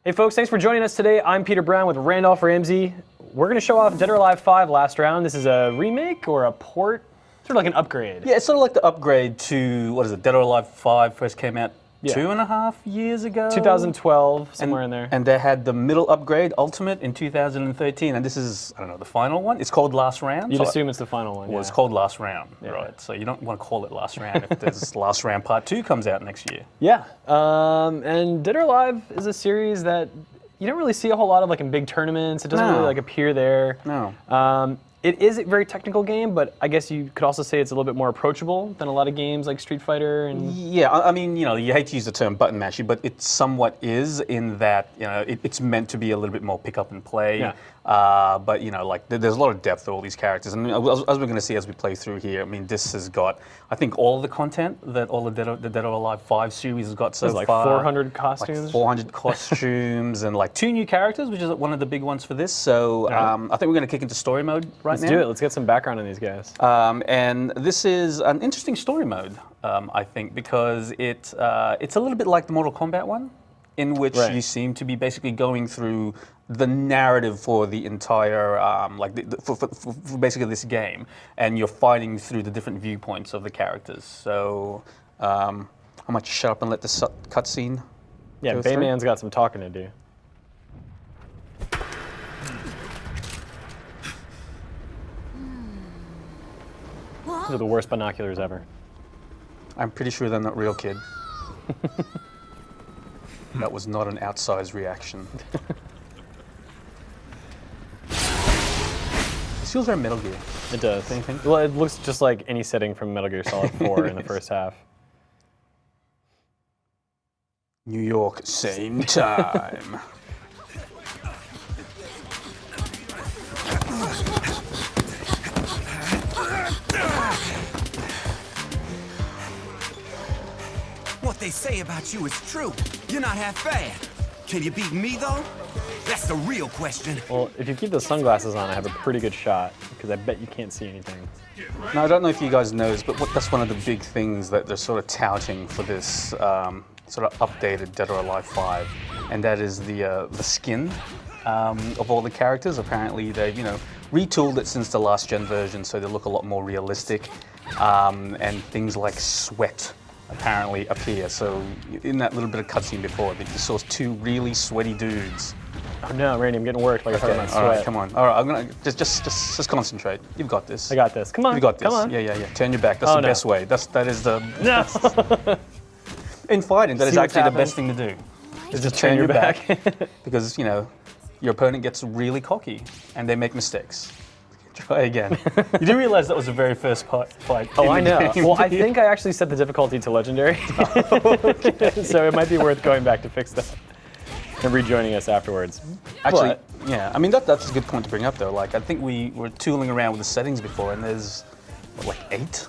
Hey folks, thanks for joining us today. I'm Peter Brown with Randolph Ramsey. We're going to show off Dead or Alive 5 last round. This is a remake or a port? Sort of like an upgrade. Yeah, it's sort of like the upgrade to, what is it, Dead or Alive 5 first came out 2.5 years ago? 2012, somewhere in there. And they had the middle upgrade, Ultimate, in 2013, and this is, I don't know, the final one? It's called Last Round? You'd assume it's the final one, Well, it's called Last Round, Yeah. right? So you don't want to call it Last Round if there's Last Round Part 2 comes out next year. Yeah, and Dead or Alive is a series that you don't really see a whole lot of like in big tournaments. It doesn't really like appear there. No. It is a very technical game, but I guess you could also say it's a little bit more approachable than a lot of games like Street Fighter. And Yeah, I mean, you know, you hate to use the term button mashy, but it somewhat is in that, you know, it's meant to be a little bit more pick up and play. Yeah. But, you know, like there's a lot of depth to all these characters. And as we're going to see as we play through here, I mean, this has got, I think, all the content that all the Dead or Alive 5 series has got so like far. 400 costumes? Like 400 costumes and like 2 new characters, which is one of the big ones for this. So I think we're going to kick into story mode right now. Let's do it. Let's get some background on these guys. And this is an interesting story mode, I think, because it's a little bit like the Mortal Kombat one, in which you seem to be basically going through the narrative for the entire, for basically this game, and you're fighting through the different viewpoints of the characters. So I might just shut up and let this cutscene Yeah, go through. Bayman's got some talking to do. These are the worst binoculars ever. I'm pretty sure they're not real, kid. That was not an outsized reaction. This feels very Metal Gear. It does. Well, it looks just like any setting from Metal Gear Solid 4 in the first half. New York, same time. What they say about you is true. You're not half bad. Can you beat me, though? That's the real question. Well, if you keep the sunglasses on, I have a pretty good shot, because I bet you can't see anything. Now, I don't know if you guys know this, but that's one of the big things that they're sort of touting for this sort of updated Dead or Alive 5, and that is the skin of all the characters. Apparently, they've, you know, retooled it since the last gen version, so they look a lot more realistic, and things like sweat apparently appear. So in that little bit of cutscene before, you saw 2 really sweaty dudes. Oh no, Randy, I'm getting worked like I talking about sweat. All right, come on. All right, I'm gonna just concentrate. You've got this. I got this. Come on. You got this. Come on. Yeah. Turn your back. That's the best way. That is the. No. In fighting, that is See what's actually the best thing to do. Is just turn your back, because you know your opponent gets really cocky and they make mistakes. Try again. You do realize that was the very first fight. Oh, I know. Well, I think I actually set the difficulty to legendary, so it might be worth going back to fix that and rejoining us afterwards. Actually, yeah. I mean, that's a good point to bring up, though. Like, I think we were tooling around with the settings before, and there's what, like 8,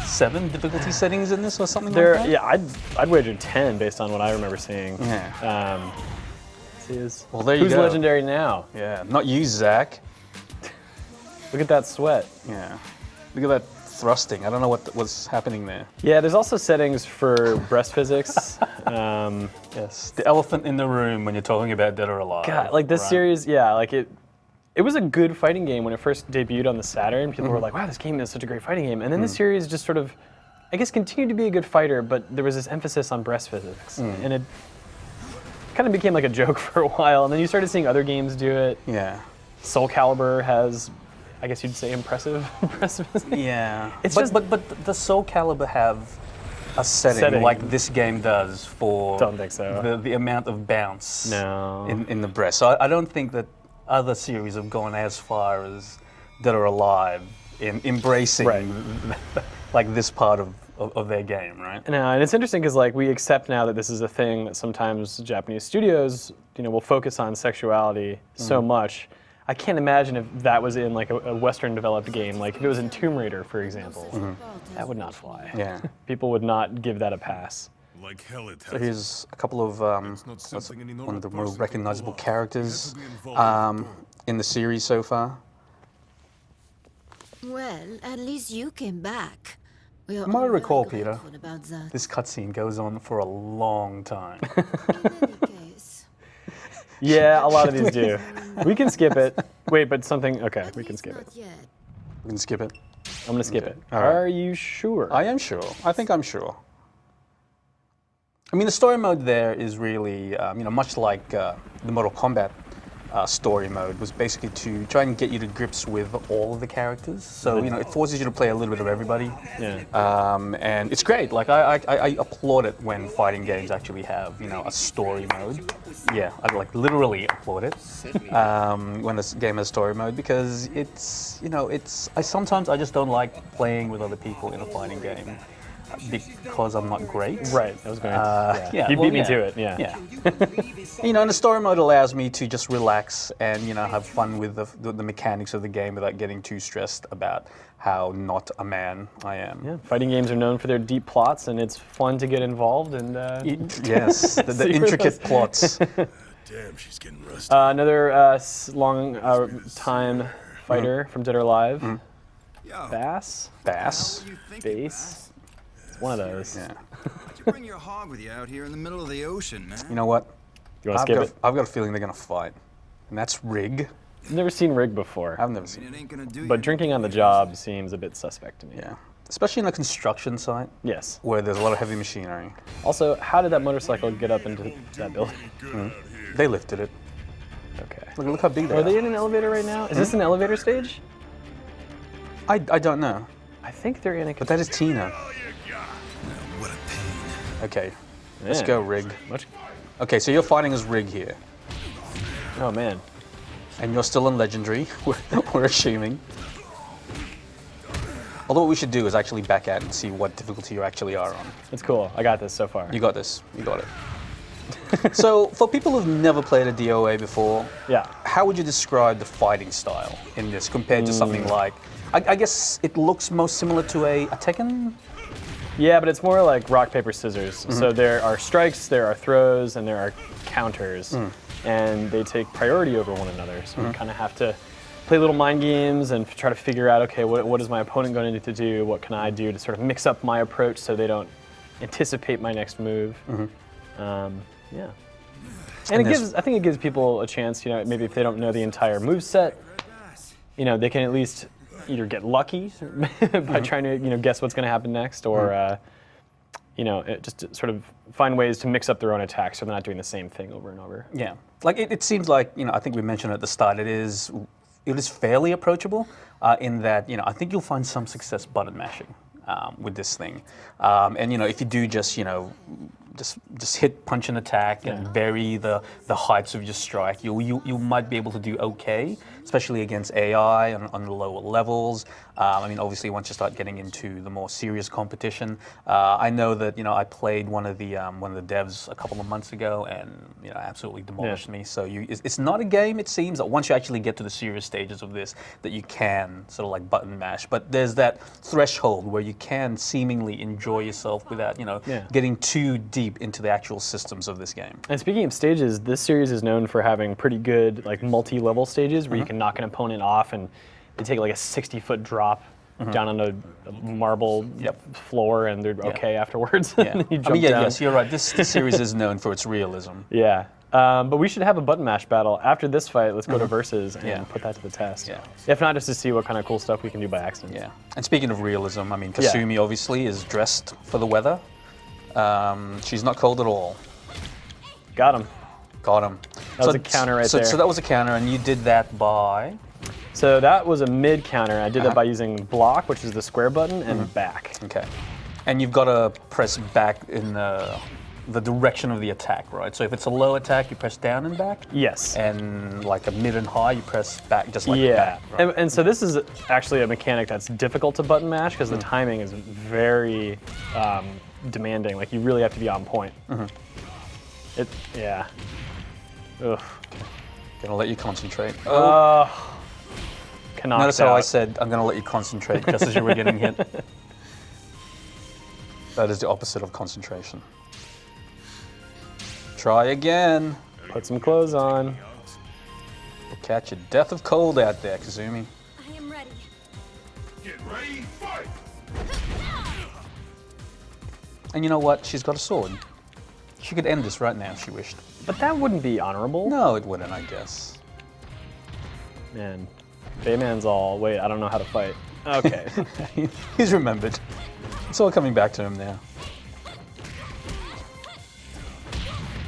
7 difficulty settings in this, or something like that. Yeah, I'd wager 10 based on what I remember seeing. Yeah. Well, there you go. Who's legendary now? Yeah, not you, Zach. Look at that sweat. Yeah. Look at that thrusting. I don't know what's happening there. Yeah, there's also settings for breast physics. Yes, the elephant in the room when you're talking about Dead or Alive. God, like this series, yeah, like it was a good fighting game when it first debuted on the Saturn. People were like, wow, this game is such a great fighting game. And then the series just sort of, I guess, continued to be a good fighter, but there was this emphasis on breast physics. And it kind of became like a joke for a while. And then you started seeing other games do it. Yeah. Soul Calibur has, I guess you'd say, impressive breast physics. Yeah. But the Soul Calibur have a setting like this game does for don't think so. the amount of bounce in the breast. So I don't think that other series have gone as far as Dead or Alive in embracing like this part of their game, right? No, and it's interesting because like we accept now that this is a thing that sometimes Japanese studios, you know, will focus on sexuality so much. I can't imagine if that was in like a Western developed game, like if it was in Tomb Raider, for example, that would not fly. Yeah. People would not give that a pass. Like hell it So here's a couple of one of the more recognizable characters in the series so far. Well, at least you came back. From what I recall, Peter, this cutscene goes on for a long time. In any case, Yeah, a lot of these do. We can skip it. Wait, but something. Okay, we can skip it. Not yet. We can skip it. I'm gonna skip it. All right. Are you sure? I am sure. I think I'm sure. I mean, the story mode there is really, much like the Mortal Kombat story mode, was basically to try and get you to grips with all of the characters. So, it forces you to play a little bit of everybody. Yeah. And it's great. Like, I applaud it when fighting games actually have, a story mode. Yeah, I literally applaud it when a game has story mode, because sometimes I just don't like playing with other people in a fighting game. Because I'm not great. Right. I was going to. Yeah. You beat me to it. Yeah. Yeah. And the story mode allows me to just relax and have fun with the mechanics of the game without getting too stressed about how not a man I am. Yeah. Fighting games are known for their deep plots, and it's fun to get involved and. Yes, the intricate plots. Damn, she's getting rusty. Another long time fighter from Dead or Alive. Yo, Bass. Bass. what do you think, Bass. One of those. Yeah. Why'd you bring your hog with you out here in the middle of the ocean, man? You know what? You want to skip it? I've got a feeling they're gonna fight, and that's Rig. I've never seen Rig before, I've never I seen mean, it. it ain't gonna do but you. drinking on the job seems a bit suspect to me. Yeah, especially in a construction site Yes. where there's a lot of heavy machinery. Also, how did that motorcycle get up into that building? They lifted it. Okay. Look how big they Are are. they in an elevator right now? Is this an elevator stage? I don't know, I think they're in a. but that is Tina. What a pain. Okay, let's Man. go, Rig. Much. Okay, so you're fighting as Rig here, Oh man. and you're still on Legendary, we're assuming. Although what we should do is actually back out and see what difficulty you actually are on. That's cool. I got this so far. You got this. You got it. So, for people who've never played a DOA before, Yeah. how would you describe the fighting style in this compared to something like, I guess it looks most similar to a Tekken? Yeah, but it's more like rock, paper, scissors. So there are strikes, there are throws, and there are counters. And they take priority over one another. So you kind of have to play little mind games and try to figure out, okay, what is my opponent going to need to do? What can I do to sort of mix up my approach so they don't anticipate my next move? Yeah. And I think it gives people a chance, maybe if they don't know the entire move set, they can at least either get lucky by trying to guess what's going to happen next, or just to sort of find ways to mix up their own attacks so they're not doing the same thing over and over. Yeah. Like, it seems like, I think we mentioned at the start, it is fairly approachable in that, I think you'll find some success button mashing with this thing. And, if you do just hit, punch, and attack and vary the heights of your strike, you might be able to do okay, especially against AI on the lower levels. Obviously, once you start getting into the more serious competition, I know that I played one of the devs a couple of months ago, and absolutely demolished me. So it's not a game, it seems, that once you actually get to the serious stages of this, that you can sort of like button mash. But there's that threshold where you can seemingly enjoy yourself without getting too deep into the actual systems of this game. And speaking of stages, this series is known for having pretty good multi-level stages where you can knock an opponent off and they take like a 60-foot drop down on a marble floor and they're okay afterwards. Yeah. And you jump down. Yes, you're right. This series is known for its realism. Yeah. But we should have a button mash battle. After this fight, let's go to Versus and put that to the test. Yeah. If not, just to see what kind of cool stuff we can do by accident. Yeah. And speaking of realism, Kasumi obviously is dressed for the weather. She's not cold at all. Got him. Got him. That was a counter right there. So that was a counter, and you did that by? So that was a mid counter. I did that by using block, which is the square button, and back. Okay. And you've got to press back in the direction of the attack, right? So if it's a low attack, you press down and back? Yes. And like a mid and high, you press back just like that. Right? And so this is actually a mechanic that's difficult to button mash because the timing is very demanding. Like, you really have to be on point. Ugh. Gonna let you concentrate. Cannot. Notice how I said I'm gonna let you concentrate just as you were getting hit. That is the opposite of concentration. Try again. Put some clothes on. We'll catch a death of cold out there, Kazumi. I am ready. Get ready, fight! And you know what? She's got a sword. She could end this right now if she wished. But that wouldn't be honorable. No, it wouldn't, I guess. Man, Bayman's all, wait, I don't know how to fight. Okay. He's remembered. It's all coming back to him now.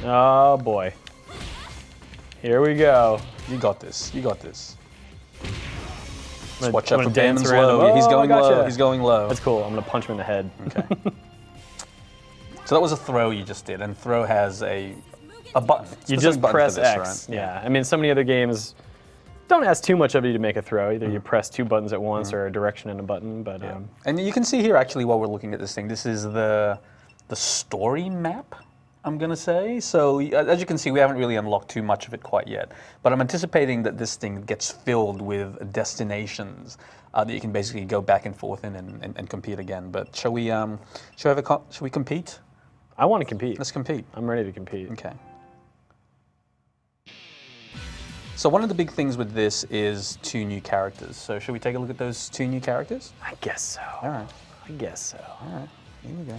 Oh boy. Here we go. You got this. You got this. I'm Watch gonna out for dance Bayman's around him. low. Yeah, he's Oh, going gotcha. low. He's going low. That's cool. I'm gonna punch him in the head. Okay. So that was a throw you just did, and throw has a button. You Specific just button for press this, X. right? Yeah. I mean, so many other games don't ask too much of you to make a throw. Either you press 2 buttons at once or a direction and a button. But And you can see here actually while we're looking at this thing, this is the story map, I'm gonna say. So as you can see, we haven't really unlocked too much of it quite yet. But I'm anticipating that this thing gets filled with destinations that you can basically go back and forth in and compete again. But shall we compete? I want to compete. Let's compete. I'm ready to compete. Okay. So one of the big things with this is 2 new characters. So should we take a look at those 2 new characters? I guess so. All right. I guess so. All right. Here we go.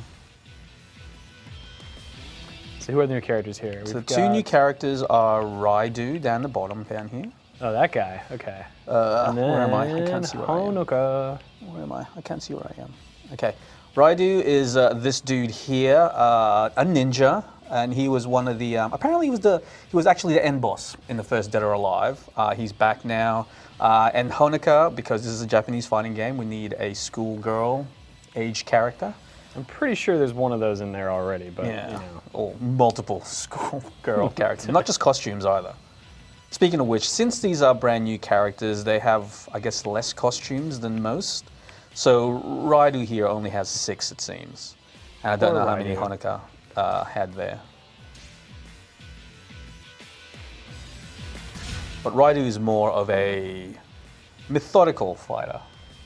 So who are the new characters here? So the We've 2 new got- characters are Raidu down the bottom down here. Oh, that guy. Okay. Where am I? I can't see where I am. Honoka. Where am I? I can't see where I am. Okay. Raidu is this dude here, a ninja, and he was one of the. Apparently, he was actually the end boss in the first Dead or Alive. He's back now, and Honoka, because this is a Japanese fighting game, we need a schoolgirl age character. I'm pretty sure there's one of those in there already, but you know. Or multiple schoolgirl characters, not just costumes either. Speaking of which, since these are brand new characters, they have, I guess, less costumes than most. So Raidu here only has 6, it seems. And I don't Poor know how many Raidu. Honoka had there. But Raidu is more of a methodical fighter,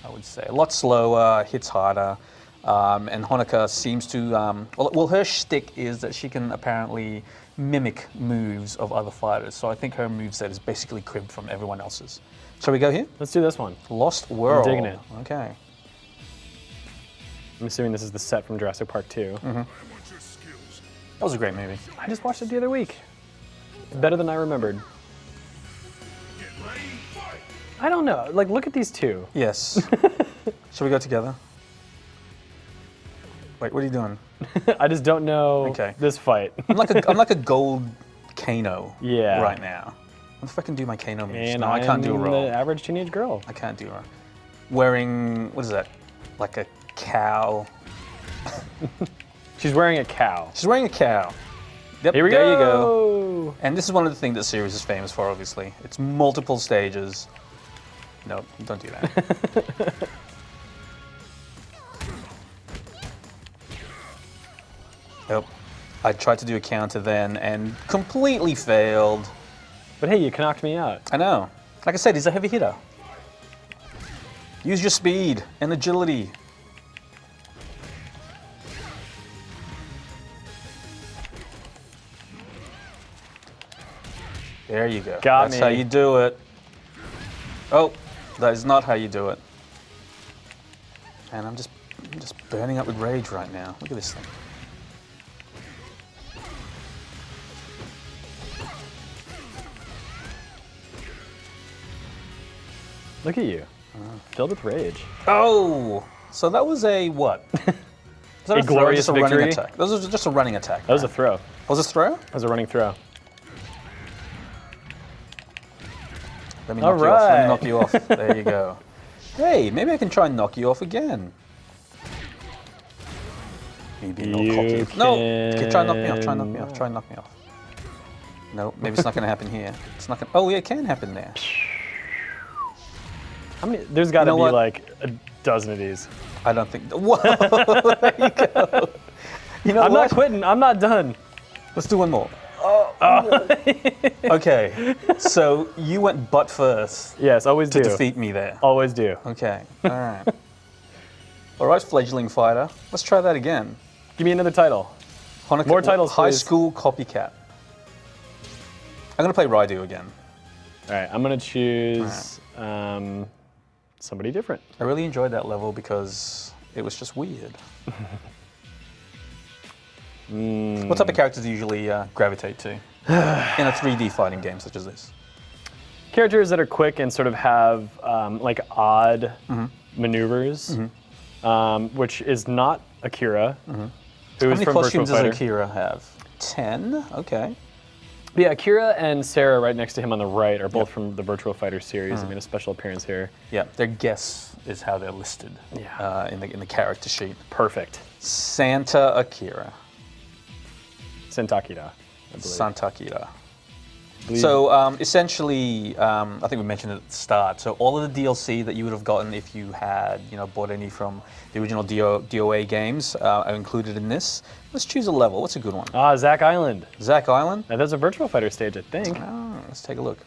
I would say. A lot slower, hits harder. And Honoka seems to, well, her shtick is that she can apparently mimic moves of other fighters. So I think her moveset is basically cribbed from everyone else's. Shall we go here? Let's do this one. Lost World. digging it. Okay. I'm assuming this is the set from Jurassic Park 2. That was a great movie. I just watched it the other week. Better than I remembered. Get ready, fight! I don't know. Like, look at these 2. Yes. Shall we go together? Wait, what are you doing? I just don't know Okay. this fight. I'm like a gold Kano Yeah. right now. What if I can do my Kano moves? And No, I can't do a I'm roll. the average teenage girl. I can't do a roll. Wearing, what is that? Like a cow. She's wearing a cow. She's wearing a cow. Yep, Here we there go. you go. And this is one of the things the series is famous for, obviously. It's multiple stages. No, don't do that. Yep. I tried to do a counter then and completely failed. But hey, you knocked me out. I know. Like I said, he's a heavy hitter. Use your speed and agility. There you go. Got That's me. how you do it. Oh, that is not how you do it. And I'm just burning up with rage right now. Look at this thing. Look at you. Filled with rage. Oh, so that was a what? Was that A throw or glorious just a running victory? attack? That was just a running attack. That was a right? throw. Was it a throw? That was a running throw. Let me All knock you off. Let me right. knock you off. There you go. Hey, maybe I can try and knock you off again. Me being all You cocky. No, okay, try and knock me off. Try and knock me can- off. Try and knock me off. No, maybe it's not going to happen here. It's not going. Oh, yeah, it can happen there. How many? There's got to know be what? like a dozen of these. I don't think. Whoa! There you go. You know I'm what? not quitting. I'm not done. Let's do one more. Okay, so you went butt first Yes, always to do. defeat me there. Always do. Okay, all right. All right, fledgling fighter. Let's try that again. Give me another title. Honoka- More titles, High please. School Copycat. I'm gonna play Raidu again. All right, I'm gonna choose somebody different. I really enjoyed that level because it was just weird. What type of characters do you usually gravitate to? in a 3D fighting game such as this? Characters that are quick and sort of have like odd maneuvers, which is not Akira, who How is many from Virtua costumes does Fighter. Akira have? 10? Okay. Yeah, Akira and Sarah right next to him on the right are both from the Virtua Fighter series. I made a special appearance here. Yeah, their guess is how they're listed in the character sheet. Perfect. Santa Akira. Sentakira, I believe. Santa Akira. Believe- So essentially, I think we mentioned it at the start. So all of the DLC that you would have gotten if you had, bought any from the original DOA games are included in this. Let's choose a level. What's a good one? Zack Island. Zack Island. Now, there's a Virtua Fighter stage, I think. Oh, let's take a look.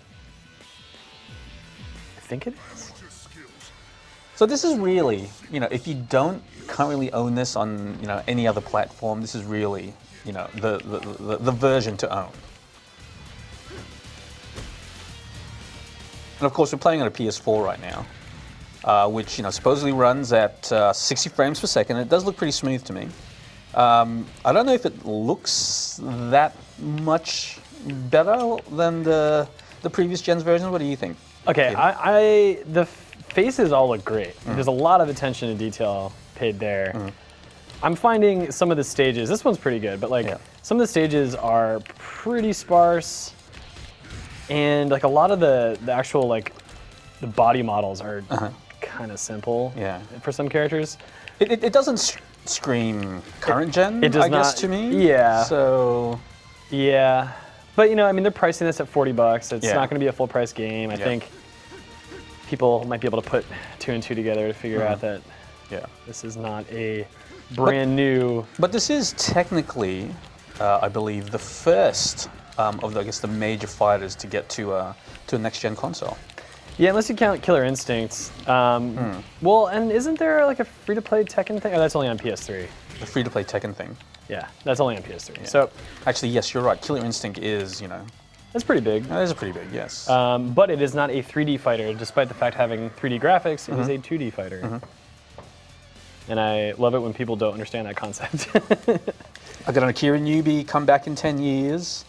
I think it is. So this is really, if you don't currently own this on, any other platform, this is really, the version to own. And of course, we're playing on a PS4 right now, which supposedly runs at 60 frames per second. It does look pretty smooth to me. I don't know if it looks that much better than the previous gen's version. What do you think? Okay, the faces all look great. There's a lot of attention to detail paid there. I'm finding some of the stages, this one's pretty good, but some of the stages are pretty sparse, and like a lot of the actual the body models are kind of simple for some characters. It doesn't scream current gen, it does I guess, not, to me. Yeah. So. Yeah. But they're pricing this at $40. It's Yeah. not going to be a full price game. I think people might be able to put 2 and 2 together to figure out that this is not a brand new. But this is technically, I believe, the first of the major fighters to get to a next-gen console. Yeah, unless you count Killer Instincts. Well, and isn't there a free-to-play Tekken thing? Oh, that's only on PS3. The free-to-play Tekken thing. Yeah, that's only on PS3. So Actually, yes, you're right. Killer Instinct is, that's pretty big. that is pretty big, yes. But it is not a 3D fighter, despite the fact having 3D graphics. It is a 2D fighter. And I love it when people don't understand that concept. I got an Akira newbie, come back in 10 years.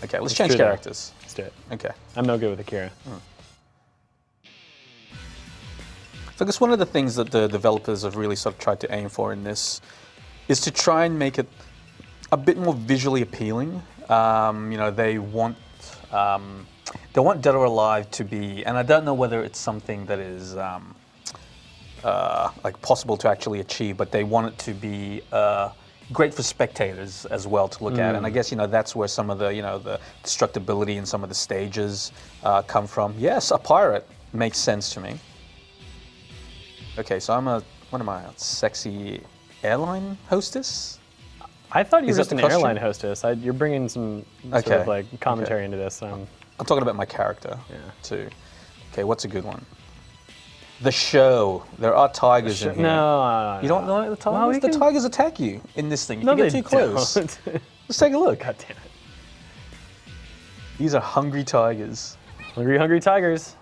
Okay, let's change true, though. characters. Let's do it. Okay. I'm no good with Akira. So I guess one of the things that the developers have really sort of tried to aim for in this is to try and make it a bit more visually appealing. They want Dead or Alive to be, and I don't know whether it's something that is possible to actually achieve, but they want it to be great for spectators as well to look at. And I guess that's where some of the destructibility in some of the stages come from. Yes, a pirate makes sense to me. Okay, so what am I, a sexy airline hostess? I thought you Is were that just the an costume? airline hostess. You're bringing some sort of commentary into this. I'm talking about my character too. Okay, what's a good one? The show. There are tigers in here. No. You don't know the tigers? Well, we The can- tigers attack you in this thing if No, you get they too close. don't. Let's take a look. God damn it. These are hungry tigers. Hungry, hungry tigers.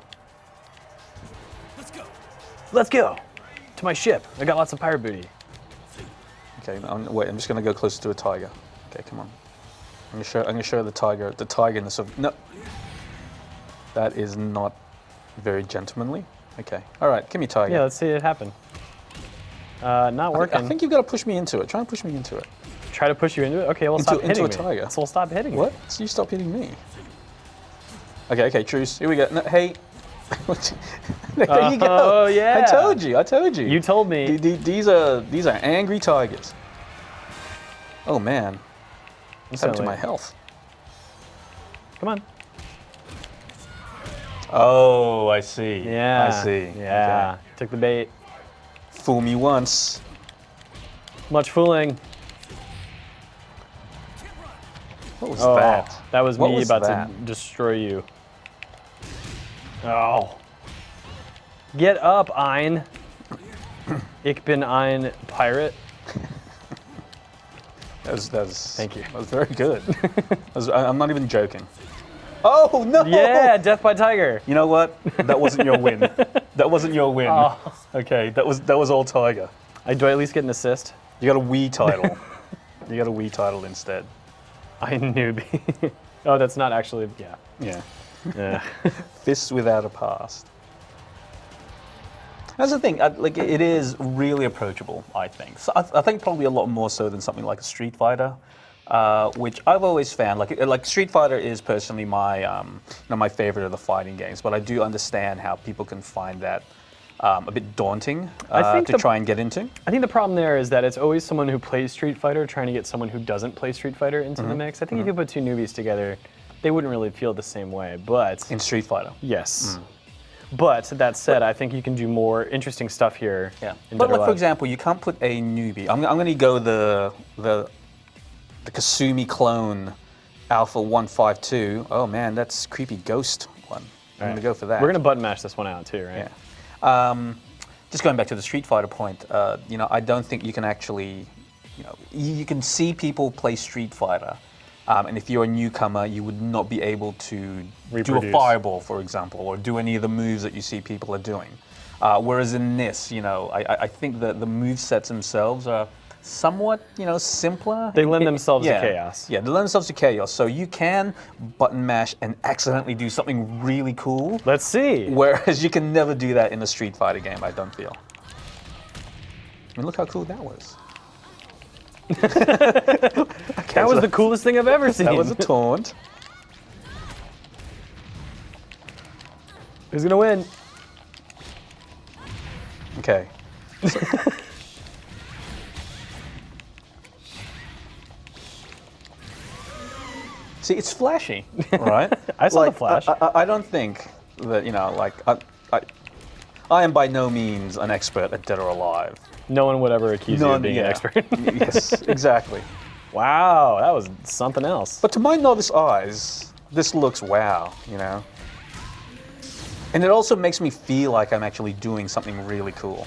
Let's go. Let's go to my ship. I got lots of pirate booty. Okay, wait. I'm just gonna go closer to a tiger. Okay, come on. I'm gonna show the tigerness of no. That is not very gentlemanly. Okay. All right. Give me tiger. Yeah, let's see it happen. Not working. I think you've got to push me into it. Try and push me into it. Try to push you into it. Okay, well, stop Into hitting a me. tiger. So we'll stop hitting me. What? So you stop hitting me. Okay, truce. Here we go. No, hey. There you go. Oh, yeah. I told you. You told me. These are angry tigers. Oh man. What's happened to my health? Come on. Oh, I see. Yeah. I see. Yeah. Okay. Took the bait. Fool me once. Much fooling. What was Oh, that? that was What me was about that? to destroy you. Oh. Get up, Ein. Ich bin ein pirate. That was Thank you. That was very good. I'm not even joking. Oh no! Yeah, death by tiger. You know what? That wasn't your win. That wasn't your win. Oh. Okay, that was all tiger. Do I at least get an assist? You got a Wii title. You got a Wii title instead. I newbie. Oh, that's not actually. Yeah. Yeah. Yeah. Fists without a past. That's the thing. Like it is really approachable. I think. So I think probably a lot more so than something like a Street Fighter, which I've always found like Street Fighter is personally my my favorite of the fighting games. But I do understand how people can find that a bit daunting to try and get into. I think the problem there is that it's always someone who plays Street Fighter trying to get someone who doesn't play Street Fighter into the mix. I think if you put two newbies together, they wouldn't really feel the same way. But In Street Fighter. yes. But that said, I think you can do more interesting stuff here. Yeah. in But Dead or like for Alive. example, you can't put a newbie. I'm going to go the Kasumi clone Alpha 152. Oh man, that's creepy ghost one. I'm going to go for that. We're gonna button mash this one out too, right? Yeah. Just going back to the Street Fighter point, I don't think you can actually, you can see people play Street Fighter, and if you're a newcomer, you would not be able to do a Reproduce. fireball, for example, or do any of the moves that you see people are doing. Whereas in this, I think that the move sets themselves are somewhat, simpler. They lend themselves to Yeah. chaos. Yeah, they lend themselves to chaos. So you can button mash and accidentally do something really cool. Let's see. Whereas you can never do that in a Street Fighter game, I don't feel. I mean, look how cool that was. That was the coolest thing I've ever seen. That was a taunt. Who's gonna win? Okay. See, it's flashy, right? I saw the flash. I don't think that, I am by no means an expert at Dead or Alive. No one would ever accuse you of being an yeah. expert. Yes, exactly. Wow, that was something else. But to my novice eyes, this looks wow, And it also makes me feel like I'm actually doing something really cool.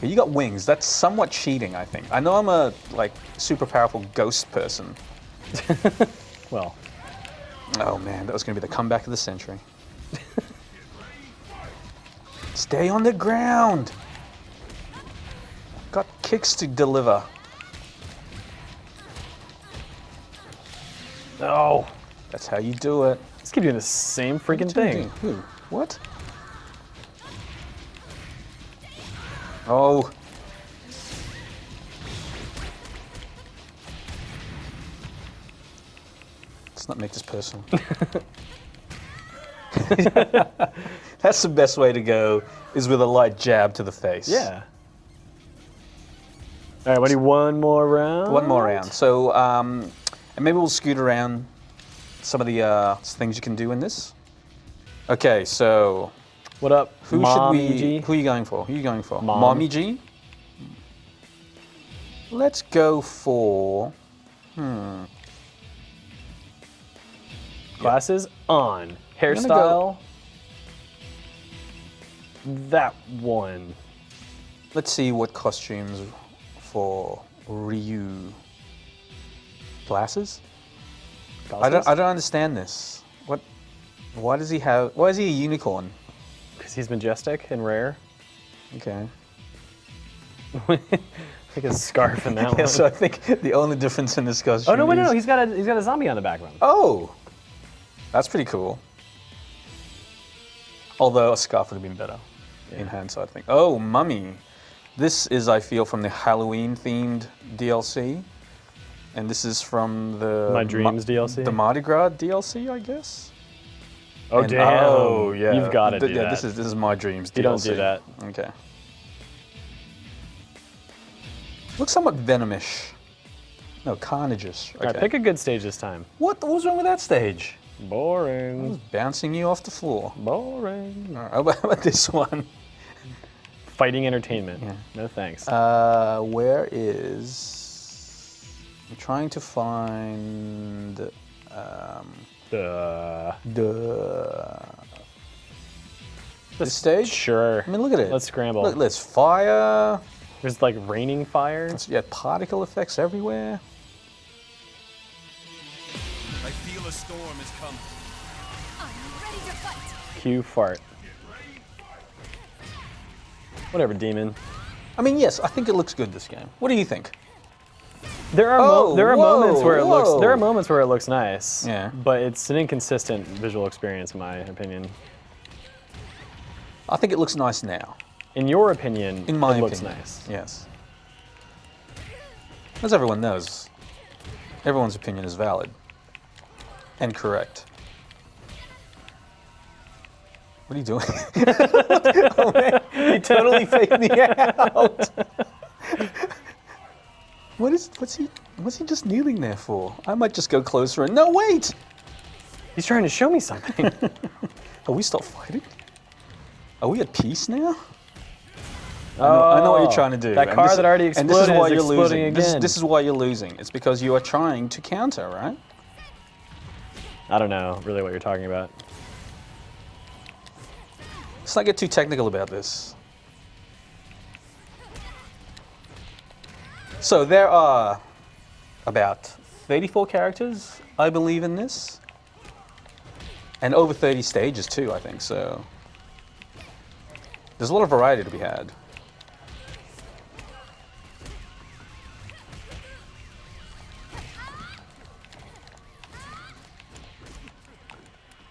You got wings. That's somewhat cheating, I think. I know I'm a super powerful ghost person. Well, Oh man, that was going to be the comeback of the century. Stay on the ground. Got kicks to deliver. no. That's how you do it. Let's keep doing the same freaking thing. Who? What? Oh. Let's not make this personal. That's the best way to go, is with a light jab to the face. Yeah. All right, what do you, one more round? One more round. So, and maybe we'll scoot around some of the things you can do in this. Okay, so What up, who Mommy should we? G? Who are you going for? Who are you going for? Mom. Mommy G. Let's go for. Glasses on. gonna Hairstyle. That one. Let's see what costumes for Ryu. Glasses? I don't understand this. What? Why does he have? Why is he a unicorn? Because he's majestic and rare. Okay. Like a scarf in that Yeah, one. so I think the only difference in this costume. Oh no, wait, no, is- he's got a zombie on the background. Oh, that's pretty cool. Although a scarf would have been better in hindsight, I think. Oh, Mummy. This is, I feel, from the Halloween-themed DLC. And this is from the... My Dreams DLC? The Mardi Gras DLC, I guess? Oh And- damn! Oh, yeah. You've got to do Yeah, that. this is My Dreams DLC. You don't do that. Okay. Looks somewhat venomish. No, carnage-ish. Okay. All right, pick a good stage this time. What was wrong with that stage? Boring. Bouncing you off the floor. Boring. All right, how about this one? Fighting entertainment. Yeah. No thanks. Where is... I'm trying to find... The this stage? Sure. I mean, look at it. Let's scramble. Look, there's fire. There's like raining fire. Yeah, particle effects everywhere. I feel a storm is coming. I'm ready to fight. Cue fart. Whatever, demon. I mean, yes, I think it looks good, this game. What do you think? There are moments where it looks. There are moments where it looks nice. Yeah. But it's an inconsistent visual experience, in my opinion. I think it looks nice now. In your opinion, In my it looks opinion, nice. yes. As everyone knows, everyone's opinion is valid and correct. What are you doing? Oh man, you totally faked me out. What's he just kneeling there for? I might just go closer and no wait! He's trying to show me something. Are we stopped fighting? Are we at peace now? I know what you're trying to do. That car that already and this is exploded why is you're exploding losing. again. This is why you're losing. It's because you are trying to counter, right? I don't know really what you're talking about. Let's not get too technical about this. So there are about 34 characters, I believe, in this. And over 30 stages too, I think, so. There's a lot of variety to be had.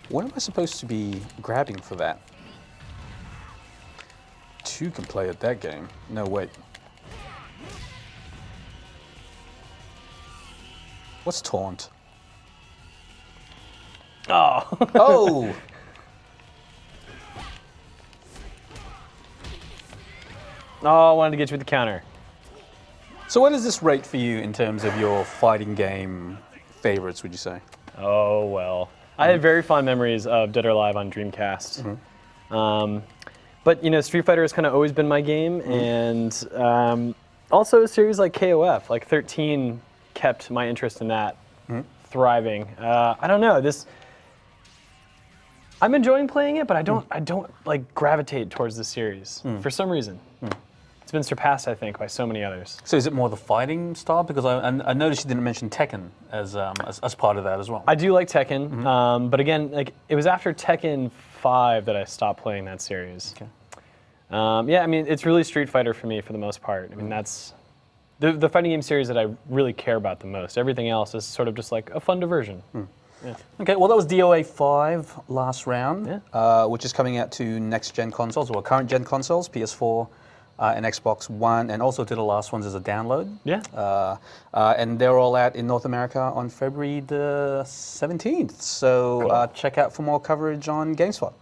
What am I supposed to be grabbing for that? Two can play at that game. No, wait. What's taunt? Oh. Oh! Oh, I wanted to get you with the counter. So what does this rate for you in terms of your fighting game favorites, would you say? Oh, well. I had very fond memories of Dead or Alive on Dreamcast. But, you know, Street Fighter has kind of always been my game, and also a series like KOF, like 13 kept my interest in that thriving. I don't know, I'm enjoying playing it, but I don't like gravitate towards the series for some reason. It's been surpassed, I think, by so many others. So is it more the fighting style? Because I noticed you didn't mention Tekken as part of that as well. I do like Tekken, but again, like it was after Tekken 5 that I stopped playing that series. Okay. Yeah, I mean, it's really Street Fighter for me for the most part. I mean, that's the fighting game series that I really care about the most. Everything else is sort of just like a fun diversion. Yeah. Okay, well that was DOA 5 last round, Yeah. which is coming out to next-gen consoles, or current-gen consoles, PS4 and Xbox One, and also to the last ones as a download. Yeah. And they're all out in North America on February the 17th. So check out for more coverage on GameSpot.